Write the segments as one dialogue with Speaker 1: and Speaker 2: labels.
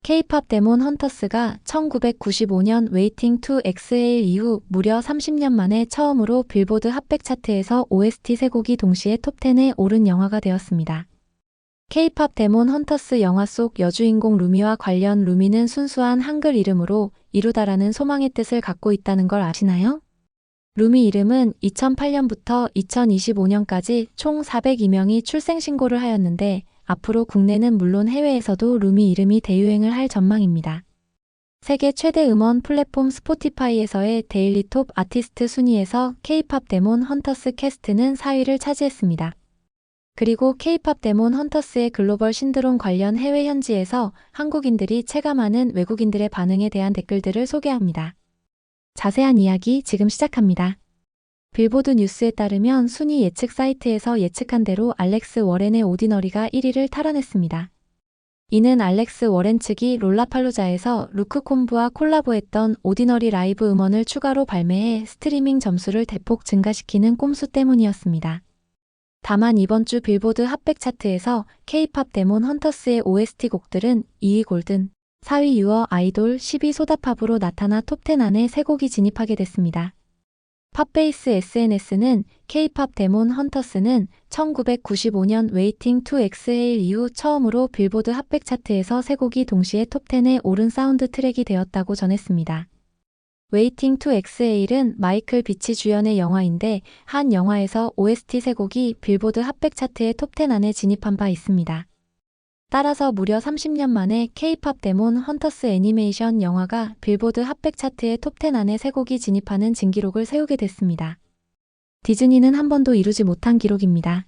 Speaker 1: K-팝 데몬 헌터스가 1995년 웨이팅 투 엑스헤일 이후 무려 30년 만에 처음으로 빌보드 핫백 차트에서 OST 3곡이 동시에 톱10에 오른 영화가 되었습니다. K-팝 데몬 헌터스 영화 속 여주인공 루미와 관련 루미는 순수한 한글 이름으로 이루다라는 소망의 뜻을 갖고 있다는 걸 아시나요? 루미 이름은 2008년부터 2025년까지 총 402명이 출생신고를 하였는데 앞으로 국내는 물론 해외에서도 루미 이름이 대유행을 할 전망입니다. 세계 최대 음원 플랫폼 스포티파이에서의 데일리 톱 아티스트 순위에서 K-팝 데몬 헌터스 캐스트는 4위를 차지했습니다. 그리고 K-팝 데몬 헌터스의 글로벌 신드롬 관련 해외 현지에서 한국인들이 체감하는 외국인들의 반응에 대한 댓글들을 소개합니다. 자세한 이야기 지금 시작합니다. 빌보드 뉴스에 따르면 순위 예측 사이트에서 예측한 대로 알렉스 워렌의 오디너리가 1위를 탈환했습니다. 이는 알렉스 워렌 측이 롤라팔루자에서 루크 콤브와 콜라보했던 오디너리 라이브 음원을 추가로 발매해 스트리밍 점수를 대폭 증가시키는 꼼수 때문이었습니다. 다만 이번 주 빌보드 핫백 차트에서 K-팝 데몬 헌터스의 OST 곡들은 2위 골든, 4위 유어 아이돌, 10위 소다팝으로 나타나 톱10 안에 3곡이 진입하게 됐습니다. 팝베이스 SNS는 K-팝 데몬 헌터스는 1995년 웨이팅 투 엑스헤일 이후 처음으로 빌보드 핫백 차트에서 3곡이 동시에 톱10에 오른 사운드 트랙이 되었다고 전했습니다. 웨이팅 투 엑스헤일은 마이클 비치 주연의 영화인데 한 영화에서 OST 3곡이 빌보드 핫백 차트의 톱10 안에 진입한 바 있습니다. 따라서 무려 30년 만에 K-팝 데몬 헌터스 애니메이션 영화가 빌보드 핫백 차트의 톱10 안에 3곡이 진입하는 진기록을 세우게 됐습니다. 디즈니는 한 번도 이루지 못한 기록입니다.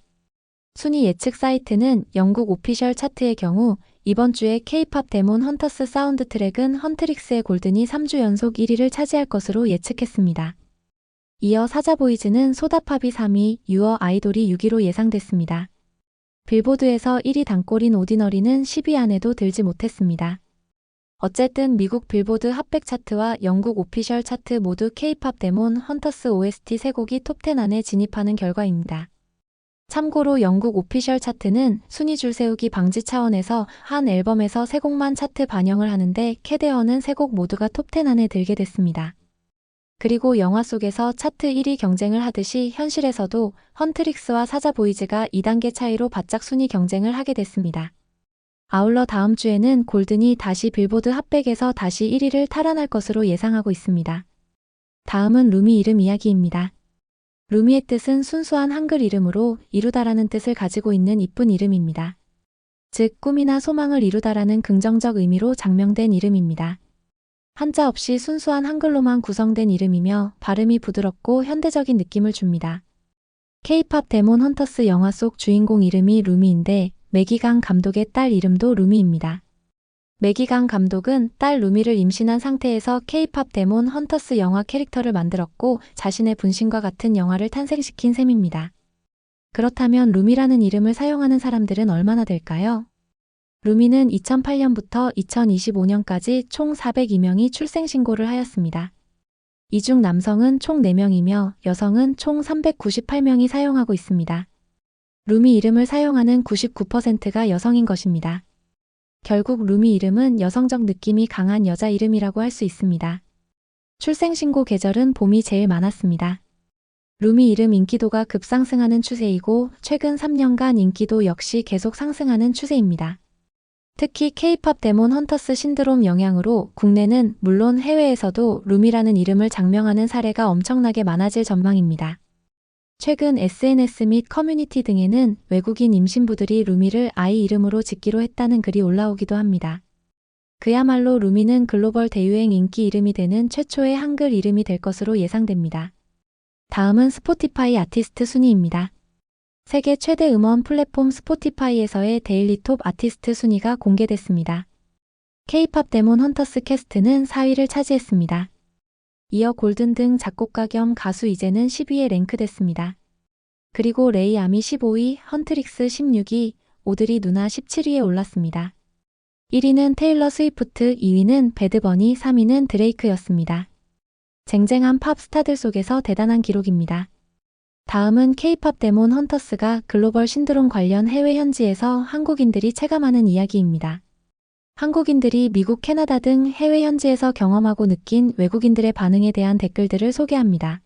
Speaker 1: 순위 예측 사이트는 영국 오피셜 차트의 경우 이번 주에 K-팝 데몬 헌터스 사운드 트랙은 헌트릭스의 골든이 3주 연속 1위를 차지할 것으로 예측했습니다. 이어 사자보이즈는 소다팝이 3위, 유어 아이돌이 6위로 예상됐습니다. 빌보드에서 1위 단골인 오디너리는 10위 안에도 들지 못했습니다. 어쨌든 미국 빌보드 핫백 차트와 영국 오피셜 차트 모두 K-팝 데몬 헌터스 OST 3곡이 톱10 안에 진입하는 결과입니다. 참고로 영국 오피셜 차트는 순위 줄 세우기 방지 차원에서 한 앨범에서 3곡만 차트 반영을 하는데 캐데어는 3곡 모두가 톱10 안에 들게 됐습니다. 그리고 영화 속에서 차트 1위 경쟁을 하듯이 현실에서도 헌트릭스와 사자보이즈가 2단계 차이로 바짝 순위 경쟁을 하게 됐습니다. 아울러 다음 주에는 골든이 다시 빌보드 핫백에서 다시 1위를 탈환할 것으로 예상하고 있습니다. 다음은 루미 이름 이야기입니다. 루미의 뜻은 순수한 한글 이름으로 이루다라는 뜻을 가지고 있는 이쁜 이름입니다. 즉 꿈이나 소망을 이루다라는 긍정적 의미로 장명된 이름입니다. 한자 없이 순수한 한글로만 구성된 이름이며 발음이 부드럽고 현대적인 느낌을 줍니다. K-팝 데몬 헌터스 영화 속 주인공 이름이 루미인데 매기강 감독의 딸 이름도 루미입니다. 매기강 감독은 딸 루미를 임신한 상태에서 K-팝 데몬 헌터스 영화 캐릭터를 만들었고 자신의 분신과 같은 영화를 탄생시킨 셈입니다. 그렇다면 루미라는 이름을 사용하는 사람들은 얼마나 될까요? 루미는 2008년부터 2025년까지 총 402명이 출생신고를 하였습니다. 이 중 남성은 총 4명이며 여성은 총 398명이 사용하고 있습니다. 루미 이름을 사용하는 99%가 여성인 것입니다. 결국 루미 이름은 여성적 느낌이 강한 여자 이름이라고 할 수 있습니다. 출생신고 계절은 봄이 제일 많았습니다. 루미 이름 인기도가 급상승하는 추세이고 최근 3년간 인기도 역시 계속 상승하는 추세입니다. 특히 K-팝 데몬 헌터스 신드롬 영향으로 국내는 물론 해외에서도 루미라는 이름을 장명하는 사례가 엄청나게 많아질 전망입니다. 최근 SNS 및 커뮤니티 등에는 외국인 임신부들이 루미를 아이 이름으로 짓기로 했다는 글이 올라오기도 합니다. 그야말로 루미는 글로벌 대유행 인기 이름이 되는 최초의 한글 이름이 될 것으로 예상됩니다. 다음은 스포티파이 아티스트 순위입니다. 세계 최대 음원 플랫폼 스포티파이에서의 데일리 톱 아티스트 순위가 공개됐습니다. K-팝 데몬 헌터스 캐스트는 4위를 차지했습니다. 이어 골든 등 작곡가 겸 가수 이제는 10위에 랭크됐습니다. 그리고 레이 아미 15위, 헌트릭스 16위, 오드리 누나 17위에 올랐습니다. 1위는 테일러 스위프트, 2위는 배드버니, 3위는 드레이크였습니다. 쟁쟁한 팝 스타들 속에서 대단한 기록입니다. 다음은 K-팝 데몬 헌터스가 글로벌 신드롬 관련 해외 현지에서 한국인들이 체감하는 이야기입니다. 한국인들이 미국, 캐나다 등 해외 현지에서 경험하고 느낀 외국인들의 반응에 대한 댓글들을 소개합니다.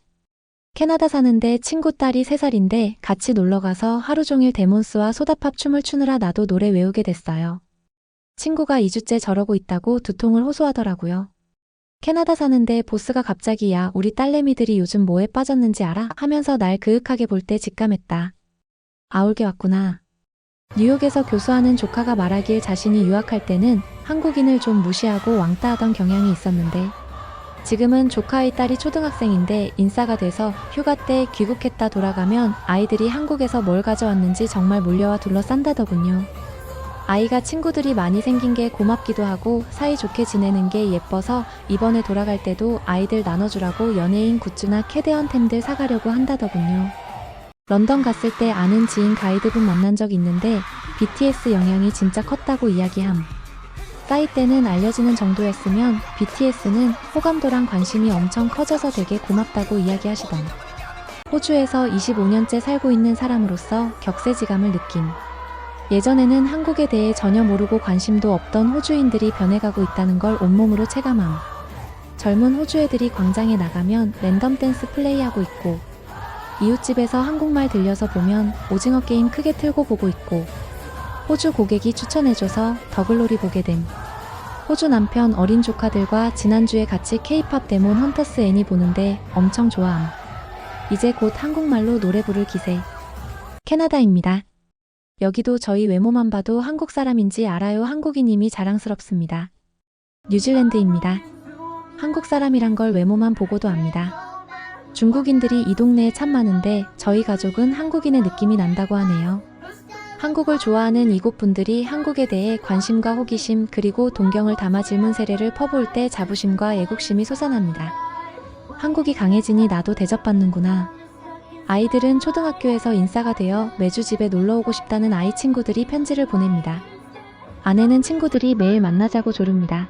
Speaker 1: 캐나다 사는데 친구 딸이 3살인데 같이 놀러가서 하루 종일 데몬스와 소다팝 춤을 추느라 나도 노래 외우게 됐어요. 친구가 2주째 저러고 있다고 두통을 호소하더라고요. 캐나다 사는데 보스가 갑자기 야, 우리 딸내미들이 요즘 뭐에 빠졌는지 알아? 하면서 날 그윽하게 볼 때 직감했다. 아울게 왔구나. 뉴욕에서 교수하는 조카가 말하길 자신이 유학할 때는 한국인을 좀 무시하고 왕따하던 경향이 있었는데 지금은 조카의 딸이 초등학생인데 인싸가 돼서 휴가 때 귀국했다 돌아가면 아이들이 한국에서 뭘 가져왔는지 정말 몰려와 둘러싼다더군요. 아이가 친구들이 많이 생긴 게 고맙기도 하고 사이좋게 지내는 게 예뻐서 이번에 돌아갈 때도 아이들 나눠주라고 연예인 굿즈나 캐대언템들 사가려고 한다더군요. 런던 갔을 때 아는 지인 가이드분 만난 적 있는데 BTS 영향이 진짜 컸다고 이야기함. 싸이 때는 알려지는 정도였으면 BTS는 호감도랑 관심이 엄청 커져서 되게 고맙다고 이야기하시던. 호주에서 25년째 살고 있는 사람으로서 격세지감을 느낌. 예전에는 한국에 대해 전혀 모르고 관심도 없던 호주인들이 변해가고 있다는 걸 온몸으로 체감함. 젊은 호주 애들이 광장에 나가면 랜덤 댄스 플레이하고 있고 이웃집에서 한국말 들려서 보면 오징어 게임 크게 틀고 보고 있고 호주 고객이 추천해줘서 더글로리 보게 됨. 호주 남편 어린 조카들과 지난주에 같이 K-팝 데몬 헌터스 애니 보는데 엄청 좋아함. 이제 곧 한국말로 노래 부를 기세. 캐나다입니다. 여기도 저희 외모만 봐도 한국 사람인지 알아요. 한국인임이 자랑스럽습니다. 뉴질랜드입니다. 한국 사람이란 걸 외모만 보고도 압니다. 중국인들이 이 동네에 참 많은데 저희 가족은 한국인의 느낌이 난다고 하네요. 한국을 좋아하는 이곳 분들이 한국에 대해 관심과 호기심 그리고 동경을 담아 질문 세례를 퍼부을 때 자부심과 애국심이 솟아납니다. 한국이 강해지니 나도 대접받는구나. 아이들은 초등학교에서 인싸가 되어 매주 집에 놀러오고 싶다는 아이 친구들이 편지를 보냅니다. 아내는 친구들이 매일 만나자고 조릅니다.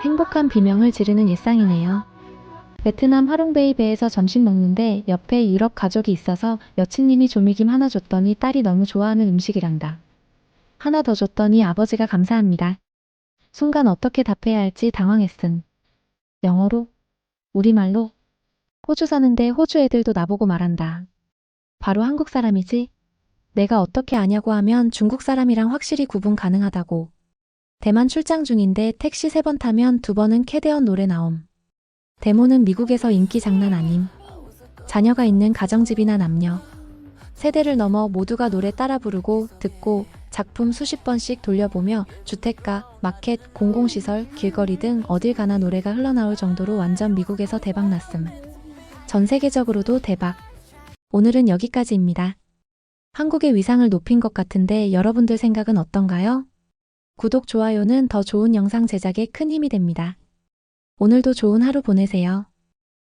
Speaker 1: 행복한 비명을 지르는 일상이네요. 베트남 하롱베이 배에서 점심 먹는데 옆에 유럽 가족이 있어서 여친님이 조미김 하나 줬더니 딸이 너무 좋아하는 음식이란다. 하나 더 줬더니 아버지가 감사합니다. 순간 어떻게 답해야 할지 당황했음. 영어로? 우리말로? 호주 사는데 호주 애들도 나보고 말한다. 바로 한국 사람이지? 내가 어떻게 아냐고 하면 중국 사람이랑 확실히 구분 가능하다고. 대만 출장 중인데 택시 3번 타면 2번은 캐대언 노래 나옴. 데모는 미국에서 인기 장난 아님. 자녀가 있는 가정집이나 남녀. 세대를 넘어 모두가 노래 따라 부르고 듣고 작품 수십 번씩 돌려보며 주택가, 마켓, 공공시설, 길거리 등 어딜 가나 노래가 흘러나올 정도로 완전 미국에서 대박났음. 전 세계적으로도 대박. 오늘은 여기까지입니다. 한국의 위상을 높인 것 같은데 여러분들 생각은 어떤가요? 구독, 좋아요는 더 좋은 영상 제작에 큰 힘이 됩니다. 오늘도 좋은 하루 보내세요.